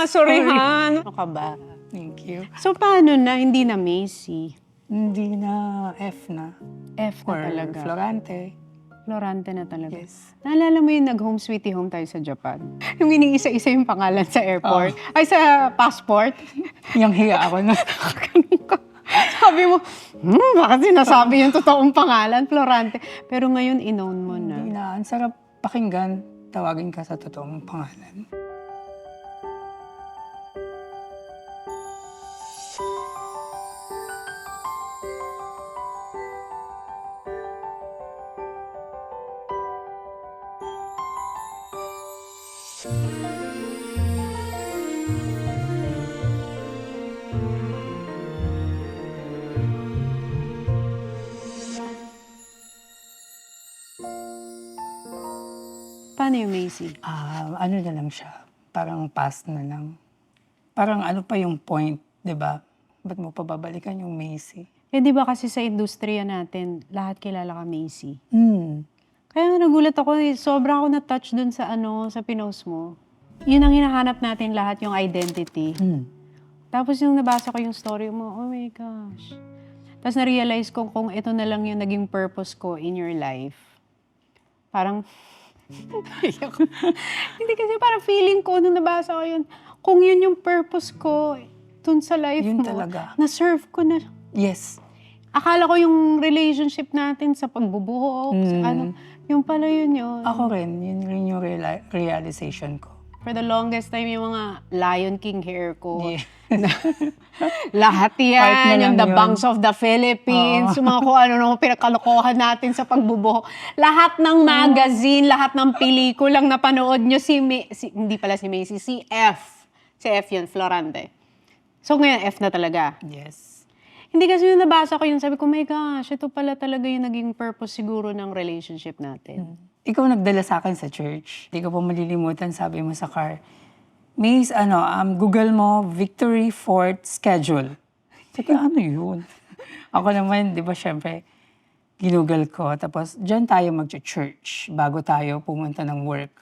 Sorryhan. Ano ka ba? Thank you. So, paano na? Hindi na Macy. Hindi na F na. F na Or talaga. Florante. Florante na talaga. Yes. Naalala mo yung nag-home sweetie home tayo sa Japan? Yung iniisa-isa yung pangalan sa airport. Ay, sa passport. Yung hiya ako na. Ganun ka. Sabi mo, bakit sinasabi yung totoong pangalan, Florante? Pero ngayon, inown mo na. Hindi na. Ang sarap pakinggan. Tawagin ka sa totoong pangalan. Paano yung Macy? Ano na lang siya. Parang past na lang. Parang ano pa yung point, di ba? Ba't mo pababalikan yung Macy? Eh, di ba kasi sa industriya natin, lahat kilala ka Macy. Kaya nga nagulat ako, sobra ako na-touch dun sa sa pinost mo. Yun ang hinahanap natin lahat, yung identity. Tapos yung nabasa ko yung story mo, oh my gosh. Tapos na-realize ko kung ito na lang yung naging purpose ko in your life. Parang, hindi kasi parang feeling ko nung nabasa ko yun, kung yun yung purpose ko dun sa life Yun mo, talaga. na-serve ko na. Yes. Akala ko yung relationship natin sa pagbubuhok, sa yung pala yun yun. Ako rin. Yun rin yung realization ko. For the longest time, yung mga Lion King hair ko. Yeah. Lahat Part na yan, yung lang The yun. Banks of the Philippines, yung mga kung ano pinakalokohan natin sa pagbubuhok. Lahat ng magazine, lahat ng pelikulang napanood nyo, hindi pala si Macy, si F. Si F yun, Florante. So ngayon, F na talaga. Yes. Hindi kasi yung nabasa ko yun, sabi ko, my gosh, ito pala talaga yung naging purpose siguro ng relationship natin. Ikaw nagdala sa akin sa church. Hindi ko pa malilimutan, sabi mo sa car, Miss, Google mo, Victory Fort Schedule. Sabi, ano yun? Ako naman, di ba, syempre, ginugol ko. Tapos, dyan tayo mag-church bago tayo pumunta ng work.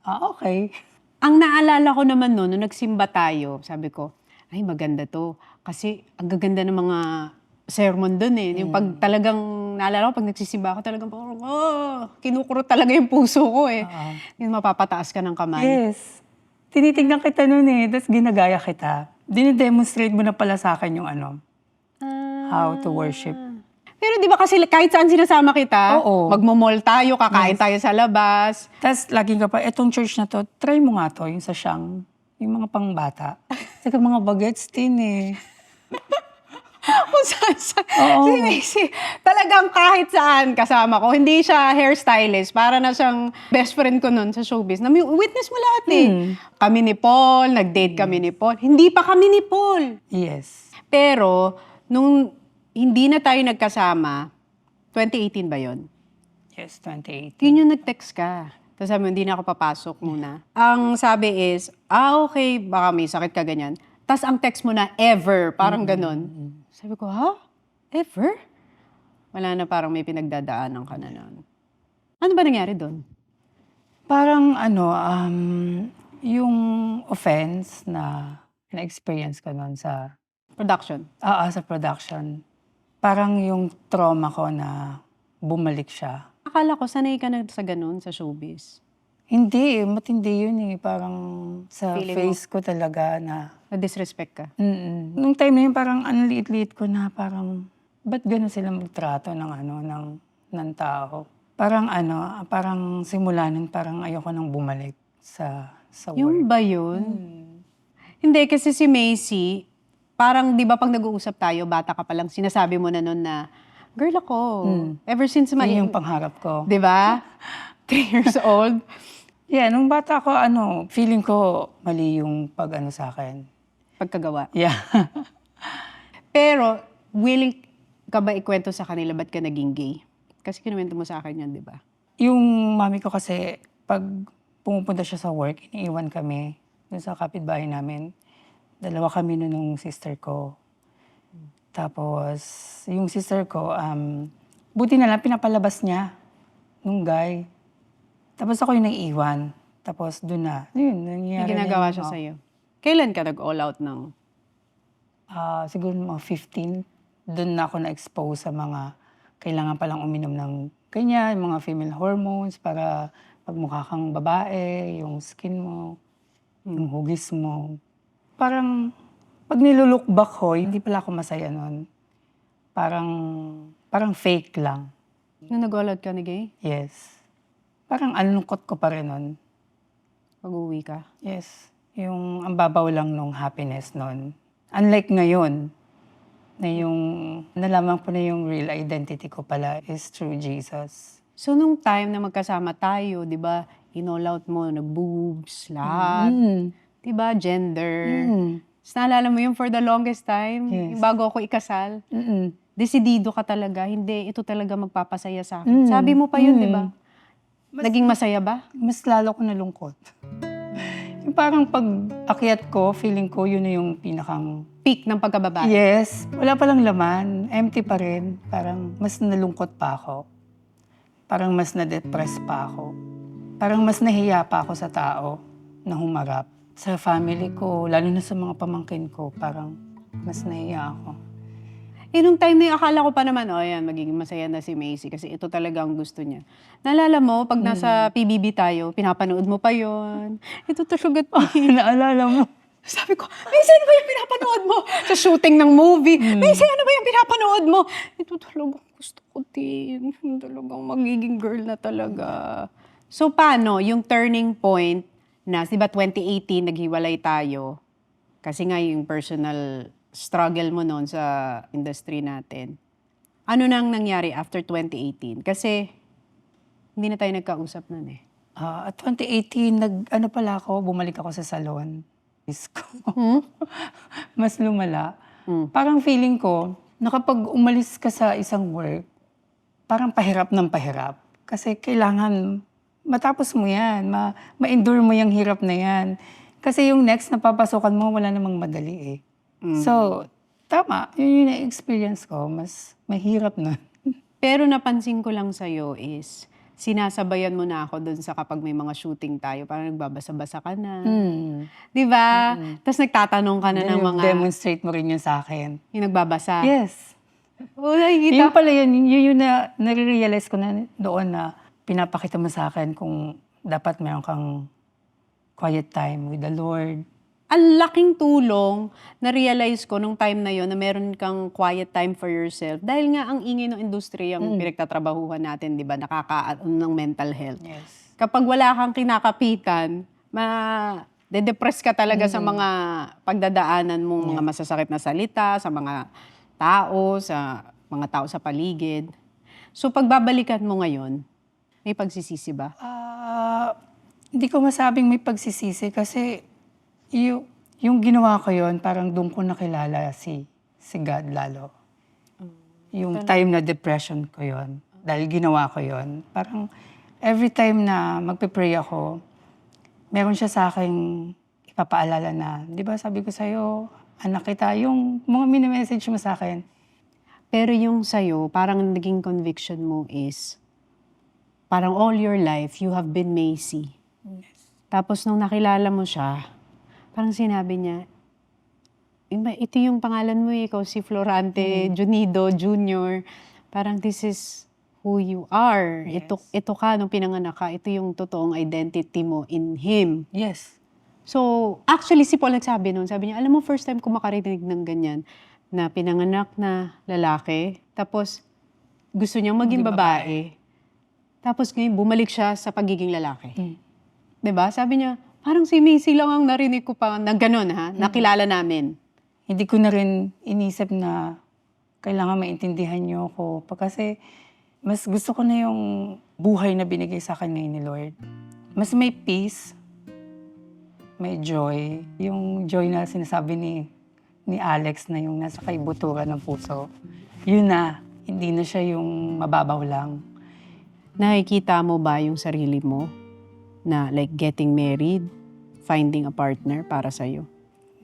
Okay. Ang naalala ko naman noon, nung nagsimba tayo, sabi ko, ay maganda to. Kasi ang gaganda ng mga sermon doon eh. Yung pag talagang, naalala ko, pag nagsisimba ako, talagang parang, kinukurot talaga yung puso ko eh. Yung mapapataas ka ng kamay. Yes. Tinitignan kita noon eh, tapos ginagaya kita. Dinidemonstrate mo na pala sa akin yung how to worship. Pero di ba kasi kahit saan sinasama kita, Oo. magmo-mall tayo, kakain tayo sa labas. Tapos laging ka pa, etong church na to, try mo nga to, yung sa Siyang, yung mga pangbata. Saka mga bagets din eh. Kung saan. Oo. Si Macy, talagang kahit saan kasama ko. Hindi siya hairstylist. Para na siyang best friend ko nun sa showbiz. Witness mo lahat eh. Kami ni Paul, nag-date kami ni Paul. Hindi pa kami ni Paul. Yes. Pero, nung hindi na tayo nagkasama, 2018 ba yon? Yes, 2018. Yun yung nag-text ka. Tapos sabi mo, hindi na ako papasok muna. Ang sabi is, okay, baka may sakit ka ganyan. Tapos ang text mo na, ever, parang ganon. Sabi ko, ha? Ever? Wala na, parang may pinagdadaanan ka na nun. Ano ba nangyari doon? Parang yung offense na na-experience ko noon sa Production. sa production, parang yung trauma ko na bumalik siya. Akala ko, sanay ka na sa ganon, sa showbiz. Hindi, matindi yun eh. Parang sa Feeling face ko talaga na... Na-disrespect ka. Nung time na yun, parang ang liit-liit ko na parang, ba't gano'n sila magtrato ng ng tao? Parang parang simula nun, parang ayoko nang bumalik sa work. Yung ba yun? Hindi, kasi si Macy, parang di ba pag nag-uusap tayo, bata ka pa lang, sinasabi mo na nun na, girl ako. Ever since Yun yung pangharap ko. di ba? 3 years old. Yeah, nung bata ko, feeling ko mali yung pag-ano sa akin. Pagkagawa. Yeah. Pero, willing ka ba ikwento sa kanila ba't ka naging gay? Kasi kinuwento mo sa akin yan, di ba? Yung mami ko kasi, pag pumupunta siya sa work, iniiwan kami dun sa kapitbahay namin. 2 kami nun nung sister ko. Tapos, yung sister ko, buti na lang pinapalabas niya nung guy. Tapos ako yung naiiwan. Tapos doon na, yun, nangyayari May ginagawa na yun, siya oh. sa'yo. Kailan ka nag-all out ng... Siguro mga 15, doon na ako na-expose sa mga kailangan palang uminom ng ganyan, mga female hormones para magmukha kang babae, yung skin mo, yung hugis mo. Parang pag nilulook back ko, hindi pala ako masaya nun. Parang fake lang. Nung nag-all out ka ni Gay? Yes. Parang anlungkot ko pa rin nun. Pag-uwi ka? Yes. Yung ang babaw lang nung happiness nun. Unlike ngayon, na yung nalaman ko na yung real identity ko pala is through Jesus. So, nung time na magkasama tayo, di ba, in-all out mo, nag-boobs, lahat. Di ba, gender. Tapos naalala mo yun for the longest time, Yes. yung bago ako ikasal. Desidido ka talaga, hindi, ito talaga magpapasaya sa akin. Sabi mo pa yun, di ba? Naging masaya ba? Mas lalo ko nalungkot. Yung parang pag akyat ko, feeling ko yun na yung pinakang... Peak ng pagkababae. Yes, wala palang laman. Empty pa rin. Parang mas nalungkot pa ako. Parang mas na-depress pa ako. Parang mas nahiya pa ako sa tao na humarap. Sa family ko, lalo na sa mga pamangkin ko, parang mas nahiya ako. Nung time na yun, akala ko pa naman, yan, magiging masaya na si Macy kasi ito talaga ang gusto niya. Naalala mo, pag nasa PBB tayo, pinapanood mo pa yon. Ito talaga. Naalala mo? Sabi ko, Macy, ano ba yung pinapanood mo? Sa shooting ng movie, Macy, ano ba yung pinapanood mo? Ito talagang gusto ko din. Talagang magiging girl na talaga. So, paano yung turning point na, di ba 2018, naghiwalay tayo? Kasi nga yung personal struggle mo noon sa industry natin. Ano nang nangyari after 2018? Kasi hindi na tayo nagkausap noon eh. At 2018, bumalik ako sa salon. Mas lumala. Parang feeling ko, na kapag umalis ka sa isang work, parang pahirap ng pahirap. Kasi kailangan matapos mo yan, ma-endure mo yung hirap na yan. Kasi yung next na papasukan mo, wala namang madali eh. So, tama. Yun yung na-experience ko. Mas mahirap na. Pero napansin ko lang sa'yo is, sinasabayan mo na ako dun sa kapag may mga shooting tayo, parang nagbabasa-basa ka na. Di ba? Tapos nagtatanong ka na ng mga... Demonstrate mo rin yun sa akin. Yung nagbabasa. Yes. Oh, nakikita. Yun pala yun. Yun na nare-realize ko na doon na pinapakita mo sa akin kung dapat meron kang quiet time with the Lord. Ang laking tulong na-realize ko nung time na yon na meron kang quiet time for yourself. Dahil nga ang ingay ng industriya ang pinagtatrabahuhan natin, di ba? Nakakaano ng mental health. Yes. Kapag wala kang kinakapitan, de-depress ka talaga sa mga pagdadaanan mong mga masasakit na salita, sa mga tao, sa paligid. So pagbabalikan mo ngayon, may pagsisisi ba? Hindi ko masabing may pagsisisi kasi yung ginawa ko yon parang doon ko nakilala si God lalo. Yung time na depression ko yon dahil ginawa ko yon. Parang every time na magpe-pray ako, meron siya sa akin ipapaalala na, di ba sabi ko sa'yo, anak kita, yung mga mini-message mo sa akin. Pero yung sa'yo, parang naging conviction mo is, parang all your life, you have been Macy. Yes. Tapos nung nakilala mo siya, parang sinabi niya, ito yung pangalan mo, ikaw si Florante Junido Jr. Parang this is who you are. Yes. Ito ka, nung pinanganak ka, ito yung totoong identity mo in Him. Yes. So, actually, si Paul nagsabi nun, sabi niya, alam mo, first time ko makarinig ng ganyan, na pinanganak na lalaki, tapos gusto niyang maging babae. Tapos ngayon, bumalik siya sa pagiging lalaki. Diba? Sabi niya, parang si Macy lang ang narinig ko pa na gano'n ha, nakilala namin. Hindi ko na rin inisip na kailangan maintindihan niyo ako. Kasi mas gusto ko na yung buhay na binigay sa akin ngayon ni Lord. Mas may peace, may joy. Yung joy na sinasabi ni Alex na yung nasa kaibuturan ng puso. Yun na, hindi na siya yung mababaw lang. Nakikita mo ba yung sarili mo na like getting married, finding a partner para sa'yo?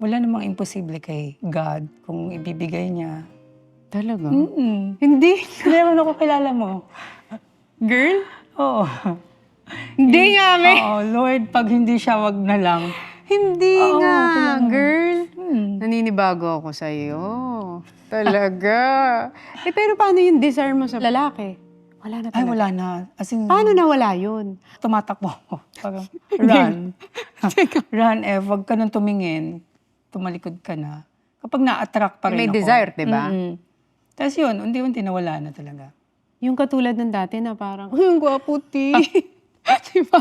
Wala namang imposible kay God kung ibibigay niya. Talaga? Hindi. Meron ako kilala mo. Girl? Oo. Hindi nga, may. Oo, Lord, pag hindi siya, wag na lang. Hindi Oo, nga, kaya nga. girl. Naninibago ako sa'yo. Talaga. Pero paano yung desire mo sa lalaki? Wala na Ay, talaga. wala na. As in, Paano nawala yun? tumatakbo ako. Parang, run. Run wag ka nang tumingin. Tumalikod ka na. Kapag na-attract pa rin May ako. desire, diba? Tapos yun, unti-unti nawala na talaga. Yung katulad ng dati na parang, ang gwapo, ti. Diba?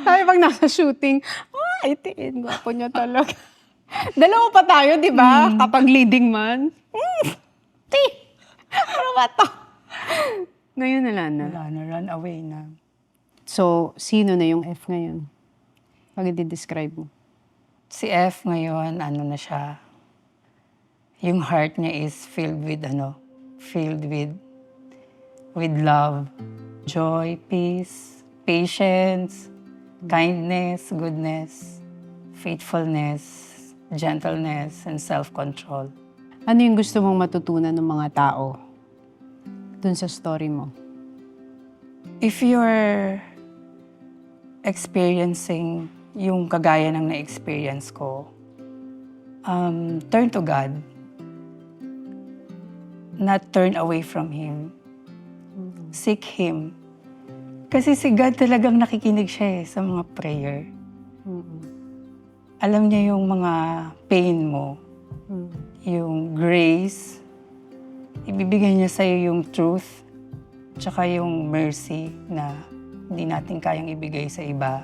Tayo pag nasa shooting, itiin, gwapo niya talaga. Dalawa pa tayo, di ba? Kapag leading man. Ti! Ano ba to? Ngayon wala na. Wala na, run away na. So, sino na yung F ngayon? Pag i-describe mo. Si F ngayon, ano na siya, yung heart niya is filled with love, joy, peace, patience, kindness, goodness, faithfulness, gentleness, and self-control. Ano yung gusto mong matutunan ng mga tao dun sa story mo? If you're experiencing yung kagaya ng na-experience ko, turn to God. Not turn away from Him. Seek Him. Kasi si God talagang nakikinig siya sa mga prayer. Alam niya yung mga pain mo, yung grace, ibibigay niya sa'yo yung truth, tsaka yung mercy na hindi natin kayang ibigay sa iba.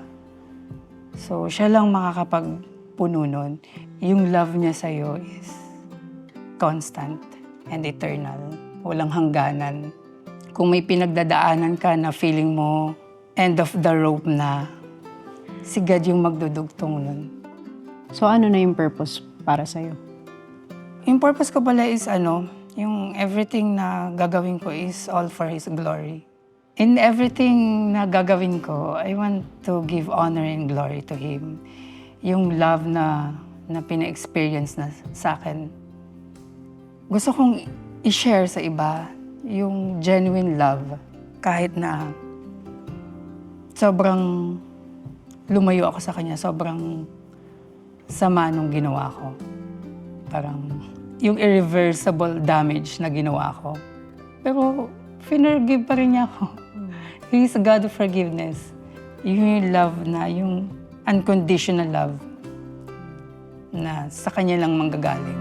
So, siya lang makakapagpuno nun. Yung love niya sa'yo is constant and eternal. Walang hangganan. Kung may pinagdadaanan ka na feeling mo end of the rope na, si God yung magdudugtong nun. So, ano na yung purpose para sa'yo? Yung purpose ko pala is yung everything na gagawin ko is all for His glory. In everything na gagawin ko, I want to give honor and glory to Him. Yung love na pina-experience na sa akin. Gusto kong i-share sa iba yung genuine love. Kahit na sobrang lumayo ako sa Kanya, sobrang sama nung ginawa ko. Parang yung irreversible damage na ginawa ko. Pero finurgive pa rin niya ako. He is a God of forgiveness. Yung love na, yung unconditional love na sa Kanya lang manggagaling.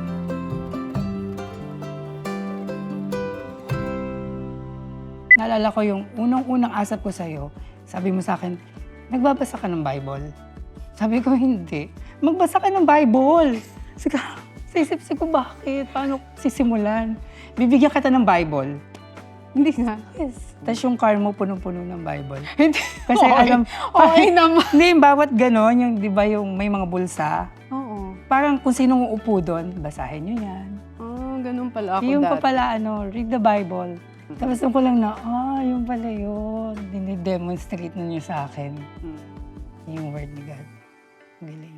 Naalala ko yung unang-unang asap ko sa'yo, sabi mo sa akin, nagbabasa ka ng Bible? Sabi ko, hindi. Magbasa ka ng Bible. Sa isip ko, bakit? Paano sisimulan? Bibigyan kita ng Bible. Hindi nga. Yes. Tapos yung car mo punong-puno ng Bible. Hindi. Kasi alam, Okay naman. hindi, yung bawat ganon, yung, di ba, yung may mga bulsa, Oo. parang kung sinong uupo doon, basahin nyo yan. Ganun pala ako Yung dati. pa pala, read the Bible. Tapos doon ko lang na, yung pala yun. Dinidemonstrate na niyo sa akin. Yung word ni God. Galing.